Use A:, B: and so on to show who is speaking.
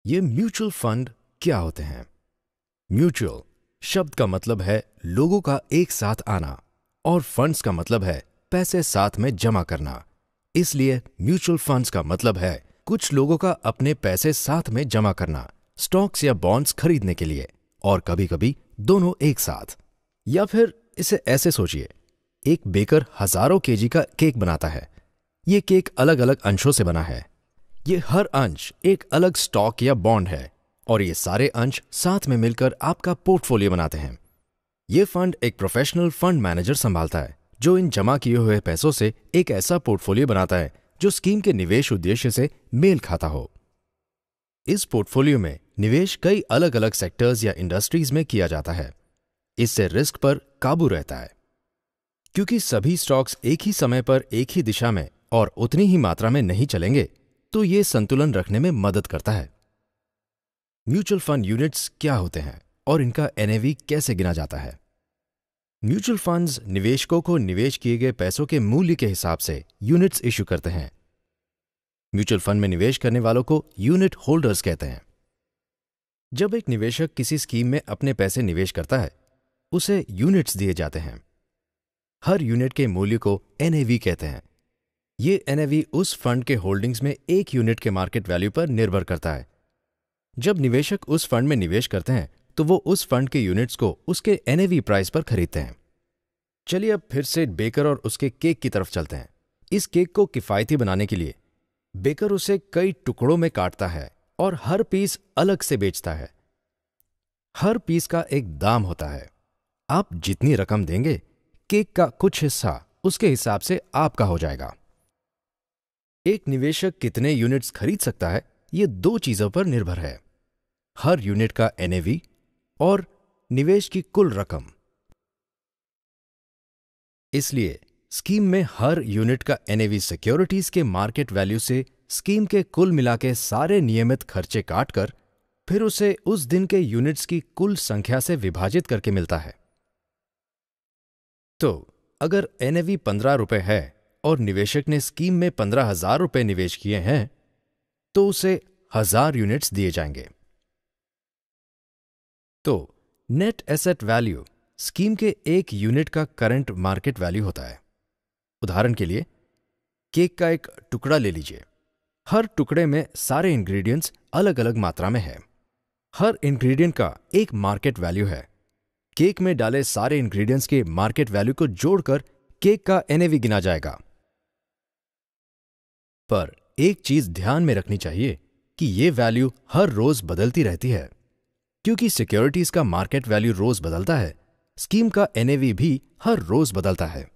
A: ये mutual fund क्या होते हैं? म्यूचुअल शब्द का मतलब है लोगों का एक साथ आना और फंड्स का मतलब है पैसे साथ में जमा करना। इसलिए म्यूचुअल फंड्स का मतलब है कुछ लोगों का अपने पैसे साथ में जमा करना, स्टॉक्स या बॉन्ड्स खरीदने के लिए, और कभी-कभी दोनों एक साथ। या फिर इसे ऐसे सोचिए, एक बेकर हजारों केजी का केक बनाता है। ये केक अलग अलग अंशों से बना है। ये हर अंश एक अलग स्टॉक या बॉन्ड है और ये सारे अंश साथ में मिलकर आपका पोर्टफोलियो बनाते हैं। ये फंड एक प्रोफेशनल फंड मैनेजर संभालता है जो इन जमा किए हुए पैसों से एक ऐसा पोर्टफोलियो बनाता है जो स्कीम के निवेश उद्देश्य से मेल खाता हो। इस पोर्टफोलियो में निवेश कई अलग अलग सेक्टर्स या इंडस्ट्रीज में किया जाता है। इससे रिस्क पर काबू रहता है। क्योंकि सभी स्टॉक्स एक ही समय पर एक ही दिशा में और उतनी ही मात्रा में नहीं चलेंगे, तो ये संतुलन रखने में मदद करता है। म्यूचुअल फंड यूनिट्स क्या होते हैं और इनका एनएवी कैसे गिना जाता है? म्यूचुअल फंड्स निवेशकों को निवेश किए गए पैसों के मूल्य के हिसाब से यूनिट्स इश्यू करते हैं। म्यूचुअल फंड में निवेश करने वालों को यूनिट होल्डर्स कहते हैं। जब एक निवेशक किसी स्कीम में अपने पैसे निवेश करता है, उसे यूनिट्स दिए जाते हैं। हर यूनिट के मूल्य को एनएवी कहते हैं। ये एनएवी उस फंड के होल्डिंग्स में एक यूनिट के मार्केट वैल्यू पर निर्भर करता है। जब निवेशक उस फंड में निवेश करते हैं तो वो उस फंड के यूनिट्स को उसके एनएवी प्राइस पर खरीदते हैं। चलिए अब फिर से बेकर और उसके केक की तरफ चलते हैं। इस केक को किफायती बनाने के लिए बेकर उसे कई टुकड़ों में काटता है और हर पीस अलग से बेचता है। हर पीस का एक दाम होता है। आप जितनी रकम देंगे, केक का कुछ हिस्सा उसके हिसाब से आपका हो जाएगा। एक निवेशक कितने यूनिट्स खरीद सकता है, ये दो चीजों पर निर्भर है: हर यूनिट का एनएवी और निवेश की कुल रकम। इसलिए स्कीम में हर यूनिट का एनएवी सिक्योरिटीज के मार्केट वैल्यू से स्कीम के कुल मिला के सारे नियमित खर्चे काटकर फिर उसे उस दिन के यूनिट्स की कुल संख्या से विभाजित करके मिलता है। तो अगर एनएवी 15 रुपए है और निवेशक ने स्कीम में 15,000 रुपए निवेश किए हैं, तो उसे 1000 यूनिट्स दिए जाएंगे। तो नेट एसेट वैल्यू स्कीम के एक यूनिट का करंट मार्केट वैल्यू होता है। उदाहरण के लिए, केक का एक टुकड़ा ले लीजिए। हर टुकड़े में सारे इंग्रेडिएंट्स अलग अलग मात्रा में है। हर इंग्रेडिएंट का एक मार्केट वैल्यू है। केक में डाले सारे इंग्रेडिएंट्स के मार्केट वैल्यू को जोड़कर केक का एनएवी गिना जाएगा। पर एक चीज ध्यान में रखनी चाहिए कि ये वैल्यू हर रोज बदलती रहती है। क्योंकि सिक्योरिटीज का मार्केट वैल्यू रोज बदलता है, स्कीम का एनएवी भी हर रोज बदलता है।